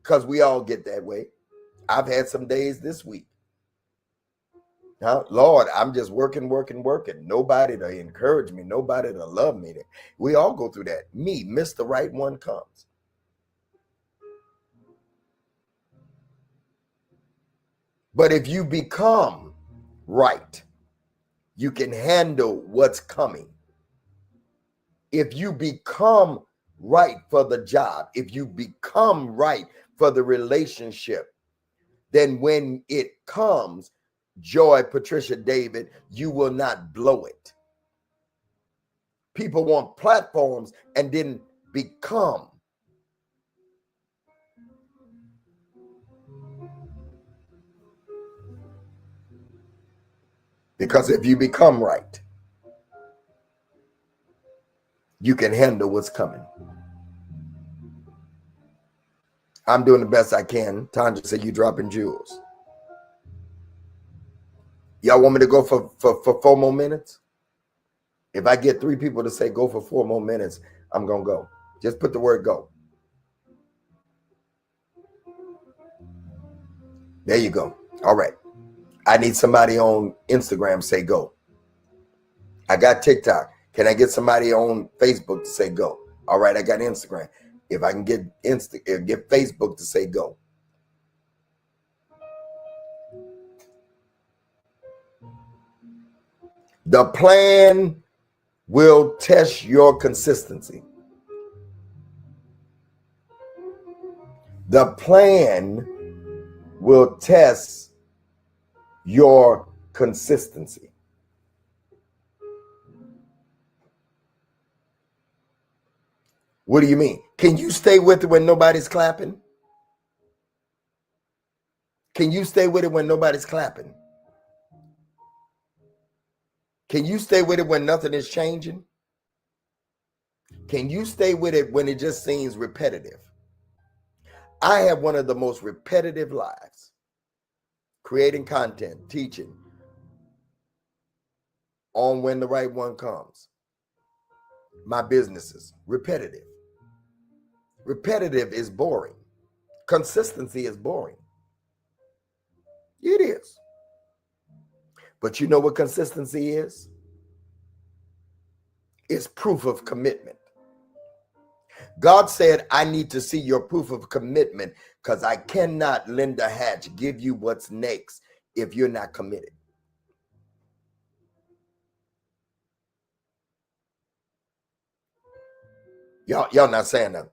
because we all get that way. I've had some days this week. Lord, I'm just working. Nobody to encourage me, nobody to love me. We all go through that. Me, miss the right one comes. But if you become right, you can handle what's coming. If you become right for the job, if you become right for the relationship, then when it comes, Joy, Patricia, David, you will not blow it. People want platforms and didn't become. Because if you become right, you can handle what's coming. I'm doing the best I can. Tanja said you dropping jewels. Y'all want me to go for 4 more minutes? If I get 3 people to say go for 4 more minutes, I'm going to go. Just put the word go. There you go. All right. I need somebody on Instagram say go. I got TikTok. Can I get somebody on Facebook to say go? All right, I got Instagram. If I can get Facebook to say go. The plan will test your consistency. The plan will test your consistency. What do you mean? Can you stay with it when nobody's clapping? Can you stay with it when nobody's clapping? Can you stay with it when nothing is changing? Can you stay with it when it just seems repetitive? I have one of the most repetitive lives. Creating content, teaching on when the right one comes. My businesses, repetitive. Repetitive is boring. Consistency is boring. It is. But you know what consistency is? It's proof of commitment. God said, I need to see your proof of commitment because I cannot, Linda Hatch, give you what's next if you're not committed. Y'all not saying that.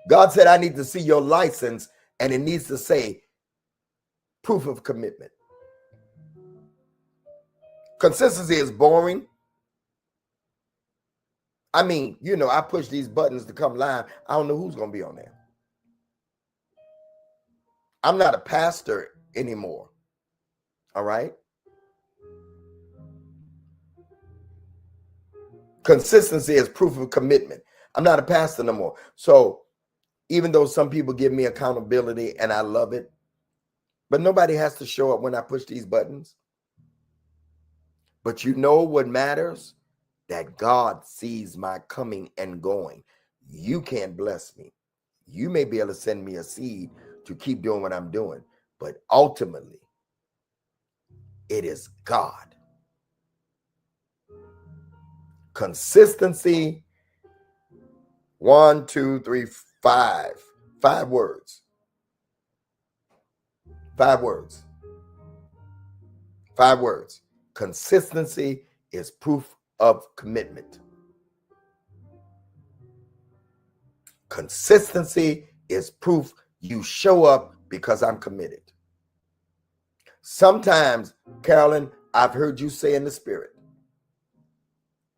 God said, I need to see your license, and it needs to say proof of commitment. Consistency is boring. I mean, I push these buttons to come live. I don't know who's going to be on there. I'm not a pastor anymore. All right. Consistency is proof of commitment. I'm not a pastor no more. So even though some people give me accountability and I love it, but nobody has to show up when I push these buttons. But you know what matters? That God sees my coming and going. You can't bless me. You may be able to send me a seed to keep doing what I'm doing, but ultimately, it is God. Consistency. 1, 2, 3, 5. 5 words. 5 words. 5 words. Consistency is proof of commitment. Consistency is proof you show up because I'm committed. Sometimes, Carolyn, I've heard you say in the spirit,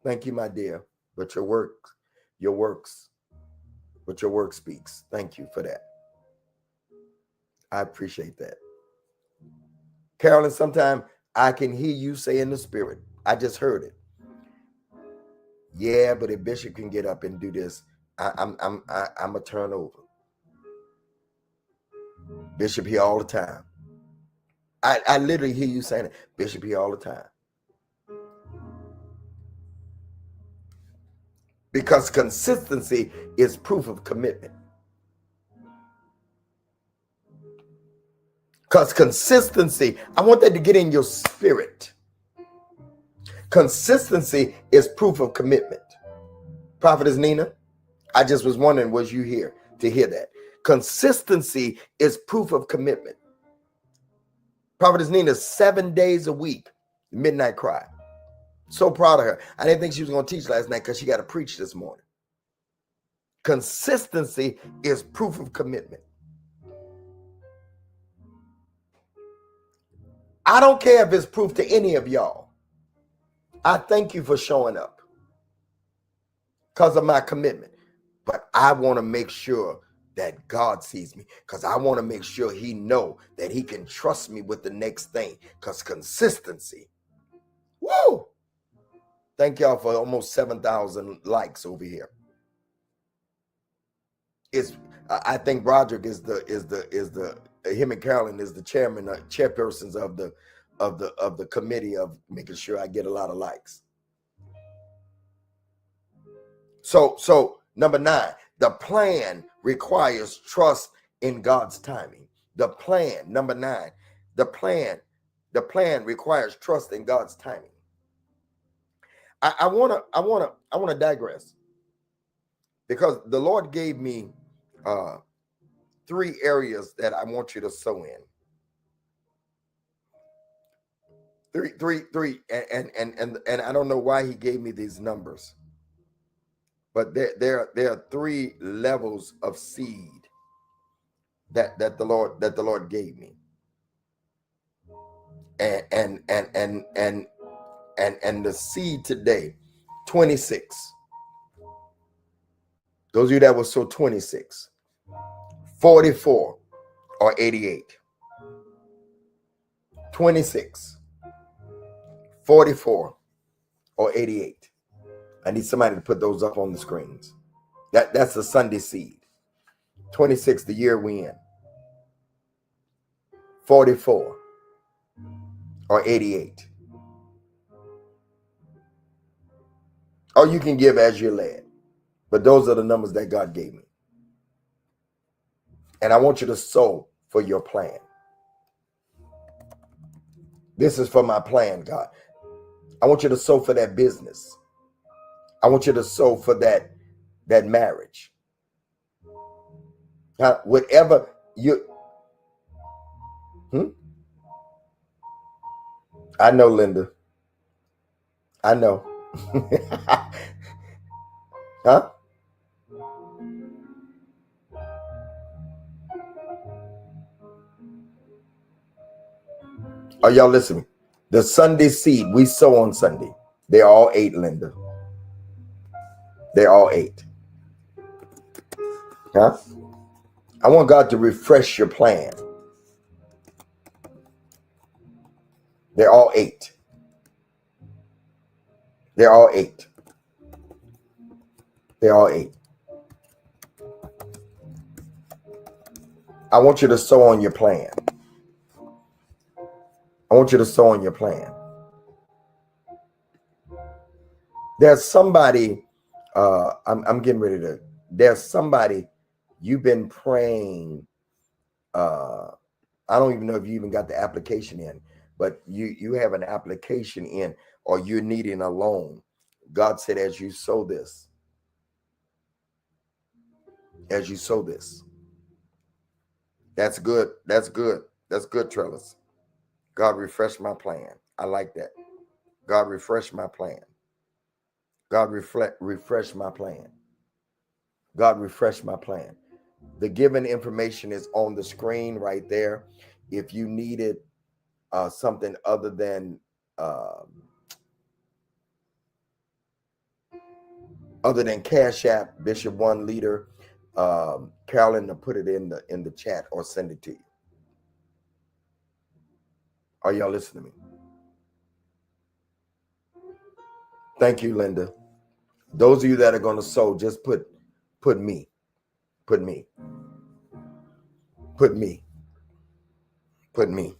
thank you, my dear, but your work speaks. Thank you for that. I appreciate that. Carolyn, sometimes I can hear you say in the spirit, I just heard it. Yeah, but if Bishop can get up and do this, I'm a turnover. Bishop here all the time. I literally hear you saying it. Bishop here all the time. Because consistency is proof of commitment. Because consistency, I want that to get in your spirit. Consistency is proof of commitment. Prophetess Nina, I just was wondering, was you here to hear that? Consistency is proof of commitment. Prophetess Nina, 7 days a week, midnight cry. So proud of her. I didn't think she was going to teach last night because she got to preach this morning. Consistency is proof of commitment. I don't care if it's proof to any of y'all. I thank you for showing up because of my commitment. But I want to make sure that God sees me because I want to make sure he know that he can trust me with the next thing because consistency. Woo! Thank y'all for almost 7,000 likes over here. It's I think Broderick is the him and Carolyn is the chairpersons of the committee of making sure I get a lot of likes. So number 9, the plan requires trust in God's timing. The plan, number 9, the plan requires trust in God's timing. I wanna digress, because the Lord gave me 3 areas that I want you to sow in. Three, and I don't know why He gave me these numbers, but there are 3 levels of seed that the Lord gave me, and the seed today, 26. Those of you that will sow 26, 44, or 88. 26, 44, or 88. I need somebody to put those up on the screens. That's the Sunday seed. 26, the year we in. 44, or 88. Or you can give as you're led. But those are the numbers that God gave me. And I want you to sow for your plan. This is for my plan, God. I want you to sow for that business. I want you to sow for that marriage. Whatever you... I know, Linda. I know. Huh? Are y'all listening? The Sunday seed we sow on Sunday. They're all 8, Linda. They're all 8. Huh? I want God to refresh your plan. They're all 8. They're all 8. They're all 8. I want you to sow on your plan. I want you to sow on your plan. There's somebody, I'm getting ready to, there's somebody you've been praying. I don't even know if you even got the application in, but you have an application in, or you're needing a loan. God said, as you sow this, that's good. That's good. That's good, Trellis. God, refresh my plan. I like that. God, refresh my plan. God, refresh my plan. God, refresh my plan. The given information is on the screen right there. If you needed something other than Cash App, Bishop One Leader, Carolyn to put it in the chat or send it to you. Are y'all listening to me? Thank you, Linda. Those of you that are going to sow, just put me. Put me. Put me. Put me.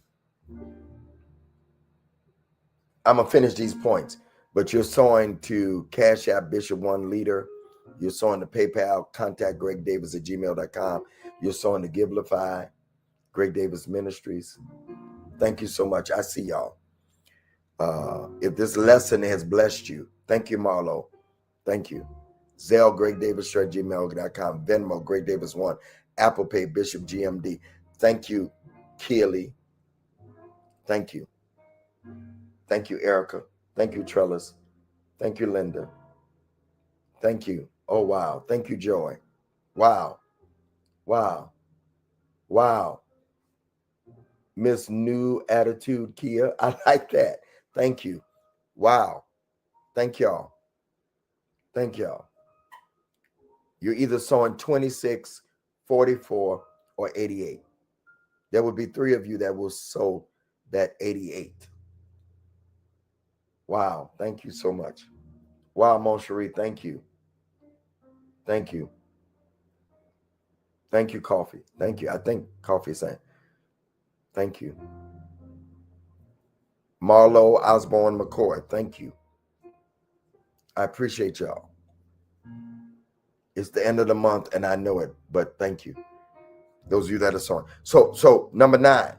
I'm going to finish these points, but you're sowing to Cash App, Bishop One Leader. You're sowing to PayPal, contact gregdavis@gmail.com. You're sowing to Givelify, Greg Davis Ministries. Thank you so much. I see y'all. If this lesson has blessed you, thank you, Marlo. Thank you. Zelle, gregdavis@gmail.com. Venmo, Greg Davis 1. Apple Pay, Bishop GMD. Thank you, Keely. Thank you. Thank you, Erica. Thank you, Trellis. Thank you, Linda. Thank you. Oh, wow. Thank you, Joy. Wow. Wow. Wow. Miss New Attitude, Kia. I like that. Thank you. Wow. Thank y'all. Thank y'all. You're either sowing 26, 44, or 88. There will be 3 of you that will sow that 88. Wow. Thank you so much. Wow, Moncherie. Thank you. Thank you. Thank you, Coffee. Thank you. I think Coffee is saying thank you. Marlo Osborne McCoy, thank you. I appreciate y'all. It's the end of the month and I know it, but thank you. Those of you that are sowing. So number nine,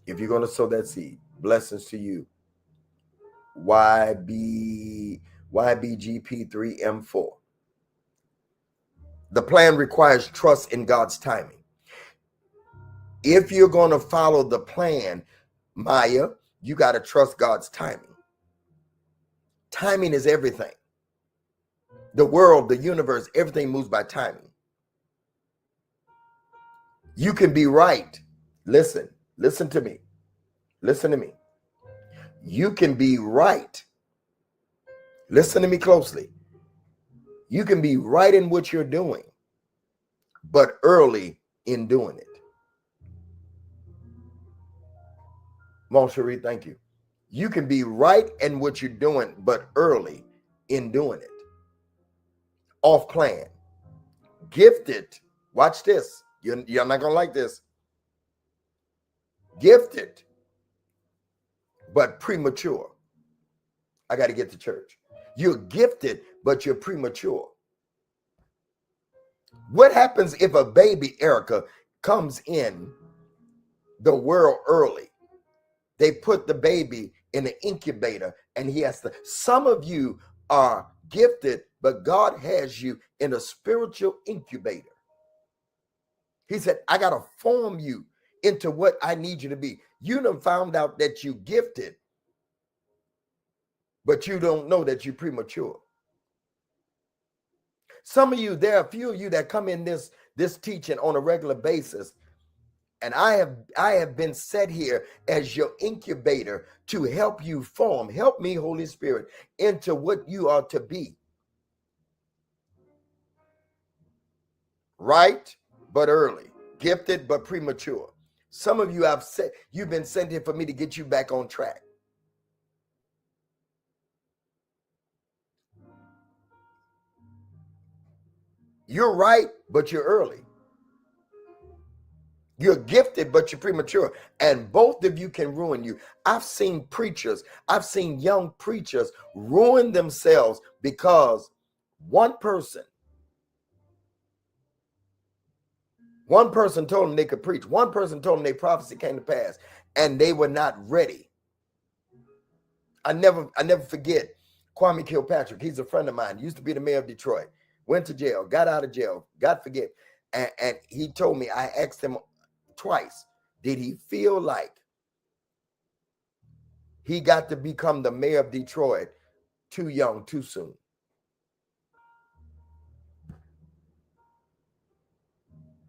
if you're going to sow that seed, blessings to you. YBGP3M4. The plan requires trust in God's timing. If you're going to follow the plan, Maya, you got to trust God's timing. Timing is everything. The world, the universe, everything moves by timing. You can be right. Listen to me. Listen to me. You can be right. Listen to me closely. You can be right in what you're doing, but early in doing it. Mon Cherie, thank you. You can be right in what you're doing, but early in doing it. Off plan. Gifted. Watch this. You're not going to like this. Gifted, but premature. I got to get to church. You're gifted, but you're premature. What happens if a baby, Erica, comes in the world early? They put the baby in an incubator and he has to. Some of you are gifted, but God has you in a spiritual incubator. He said, I got to form you into what I need you to be. You done found out that you gifted, but you don't know that you're premature. Some of you, there are a few of you that come in this teaching on a regular basis. And I have been set here as your incubator to help you form, help me, Holy Spirit, into what you are to be. Right, but early. Gifted, but premature. Some of you you've been sent here for me to get you back on track. You're right, but you're early. You're gifted, but you're premature. And both of you can ruin you. I've seen young preachers ruin themselves because one person told them they could preach. One person told them their prophecy came to pass, and they were not ready. I never forget Kwame Kilpatrick. He's a friend of mine. Used to be the mayor of Detroit. Went to jail, got out of jail, got forgiven. And he told me, I asked him twice, did he feel like he got to become the mayor of Detroit too young, too soon?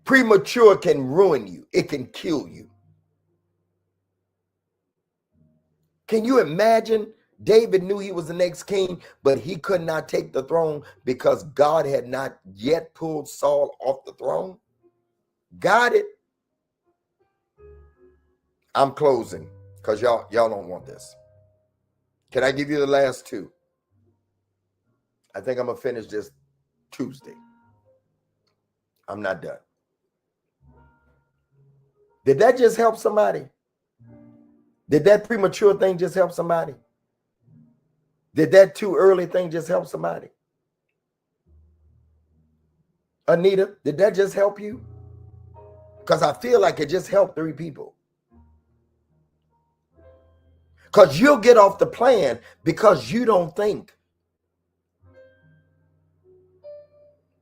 Premature can ruin you. It can kill you. Can you imagine? David knew he was the next king, but he could not take the throne because God had not yet pulled Saul off the throne. Got it? I'm closing because y'all don't want this. Can I give you the last two? I think I'm going to finish this Tuesday. I'm not done. Did that just help somebody? Did that premature thing just help somebody? Did that too early thing just help somebody? Anita, did that just help you? Because I feel like it just helped 3 people. Because you'll get off the plan because you don't think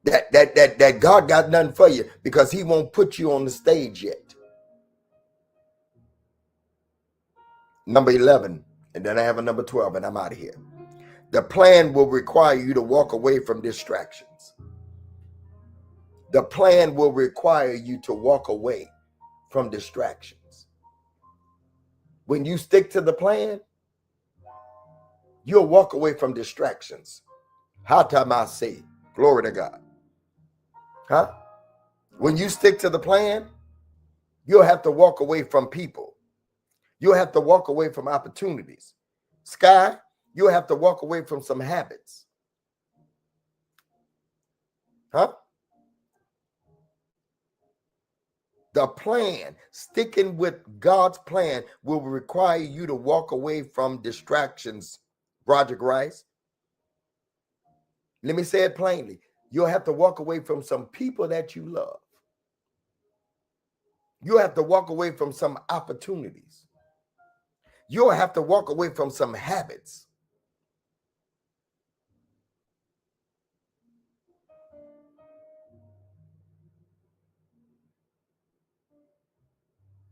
that God got nothing for you because he won't put you on the stage yet. Number 11, and then I have a number 12, and I'm out of here. The plan will require you to walk away from distractions. The plan will require you to walk away from distractions. When you stick to the plan, you'll walk away from distractions. Hatamasi, glory to God. Huh? When you stick to the plan, you'll have to walk away from people. You'll have to walk away from opportunities. Sky, you'll have to walk away from some habits. Huh? The plan, sticking with God's plan, will require you to walk away from distractions. Broderick Rice. Let me say it plainly. You'll have to walk away from some people that you love. You'll have to walk away from some opportunities. You'll have to walk away from some habits.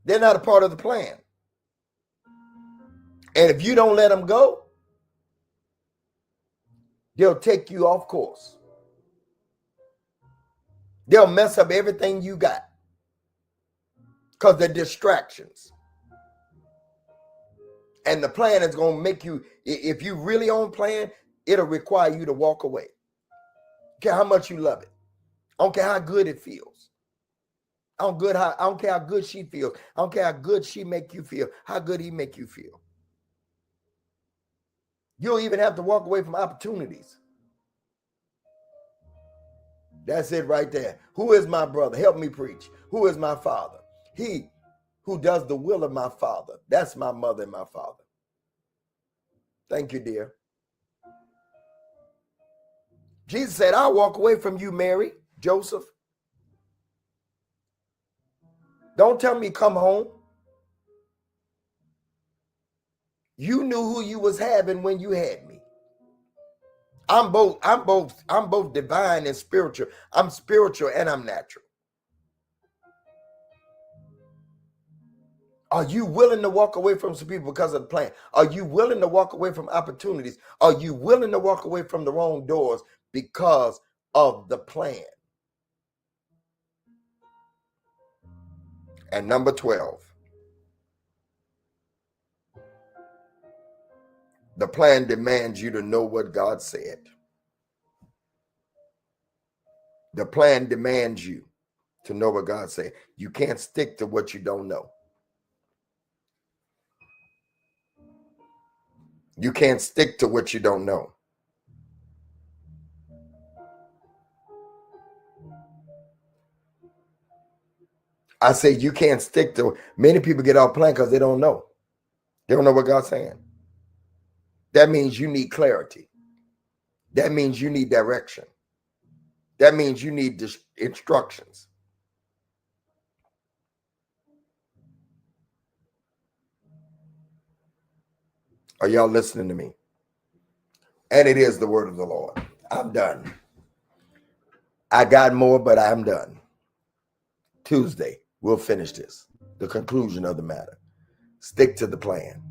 They're not a part of the plan. And if you don't let them go, they'll take you off course. They'll mess up everything you got because they're distractions. And the plan is going to make you, if you really on plan, it'll require you to walk away. I don't care how much you love it. I don't care how good it feels. I don't care how good she feels. I don't care how good she make you feel, how good he make you feel. You'll even have to walk away from opportunities. That's it right there. Who is my brother? Help me preach. Who is my father? He who does the will of my father. That's my mother and my father. Thank you, dear. Jesus said, I'll walk away from you, Mary, Joseph. Don't tell me come home. You knew who you was having when you had me. I'm both divine and spiritual. I'm spiritual and I'm natural. Are you willing to walk away from some people because of the plan? Are you willing to walk away from opportunities? Are you willing to walk away from the wrong doors because of the plan? And number 12, the plan demands you to know what God said. The plan demands you to know what God said. You can't stick to what you don't know. You can't stick to what you don't know. I say you can't stick to. Many people get off plan because they don't know. They don't know what God's saying. That means you need clarity. That means you need direction. That means you need instructions. Are y'all listening to me? And it is the word of the Lord. I'm done. I got more, but I'm done. Tuesday, we'll finish this. The conclusion of the matter. Stick to the plan.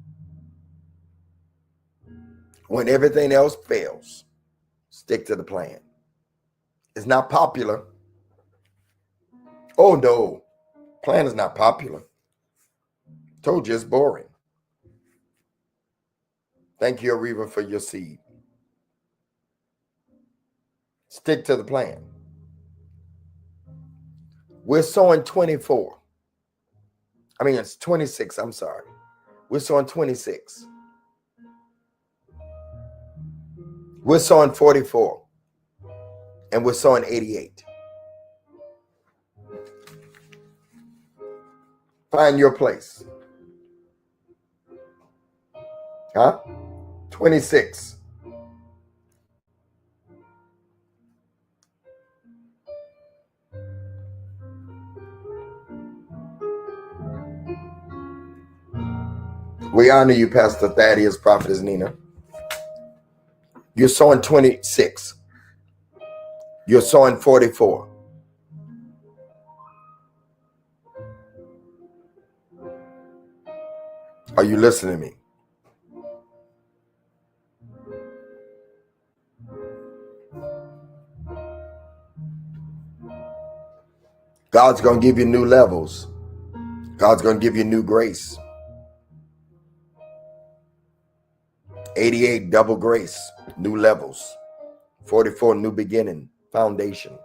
When everything else fails, stick to the plan. It's not popular. Oh, no. Plan is not popular. Told you it's boring. Thank you, Ariva, for your seed. Stick to the plan. We're sowing 24. I mean, it's 26. I'm sorry. We're sowing 26. We're sowing 44. And we're sowing 88. Find your place. Huh? 26. We honor you, Pastor Thaddeus, Prophetess Nina. You're sowing 26. You're sowing 44. Are you listening to me? God's going to give you new levels. God's going to give you new grace. 88, double grace, new levels. 44, new beginning, foundation.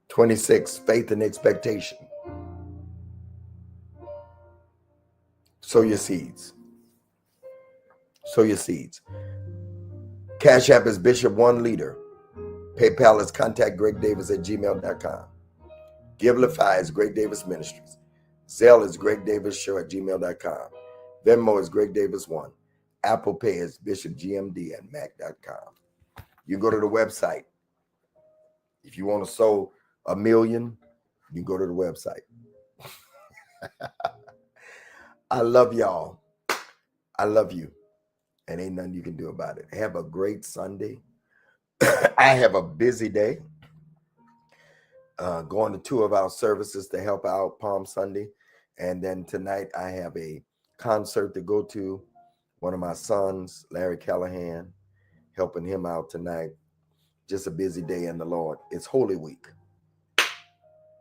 26, faith and expectation. Sow your seeds. Sow your seeds. Cash App is Bishop One Leader. PayPal is contactgregdavis@gmail.com. Givelify is Greg Davis Ministries. Zelle is gregdavisshow@gmail.com. Venmo is Greg Davis 1. Apple Pay is bishopgmd@mac.com. You go to the website. If you want to sow $1 million, you go to the website. I love y'all. I love you. And ain't nothing you can do about it. Have a great Sunday. I have a busy day. Going to 2 of our services to help out Palm Sunday. And then tonight I have a concert to go to. One of my sons, Larry Callahan, helping him out tonight. Just a busy day in the Lord. It's Holy Week.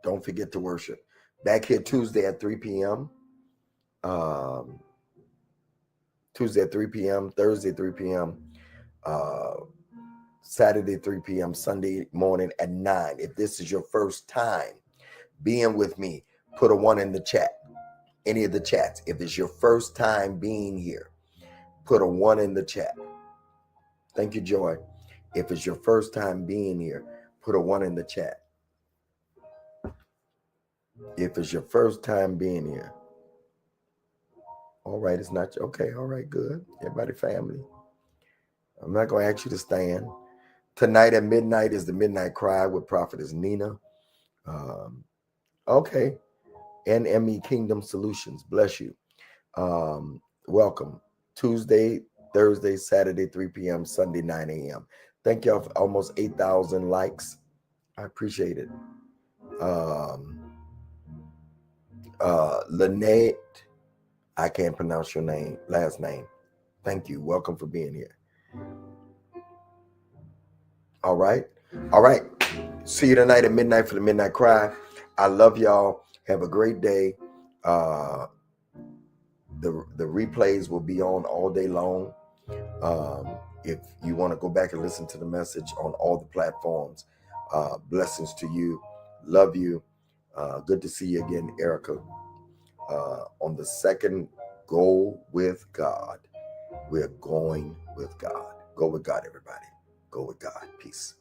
Don't forget to worship. Back here Tuesday at 3 p.m. Tuesday at 3 p.m. Thursday at 3 p.m. Saturday 3 p.m. Sunday morning at 9. If this is your first time being with me, put a 1 in the chat. Any of the chats. If it's your first time being here, put a 1 in the chat. Thank you, Joy. If it's your first time being here, put a 1 in the chat. If it's your first time being here. All right, it's not okay. All right, good. Everybody, family. I'm not going to ask you to stand. Tonight at midnight is the Midnight Cry with Prophetess Nina. Okay. NME Kingdom Solutions. Bless you. Welcome. Tuesday, Thursday, Saturday, 3 p.m., Sunday, 9 a.m. Thank y'all for almost 8,000 likes. I appreciate it. Lynette, I can't pronounce your last name. Thank you. Welcome for being here. All right. See you tonight at midnight for the Midnight Cry. I love y'all. Have a great day. The replays will be on all day long. If you want to go back and listen to the message on all the platforms, blessings to you. Love you. Good to see you again, Erica. On the second, go with God. We're going with God. Go with God, everybody. Go with God. Peace.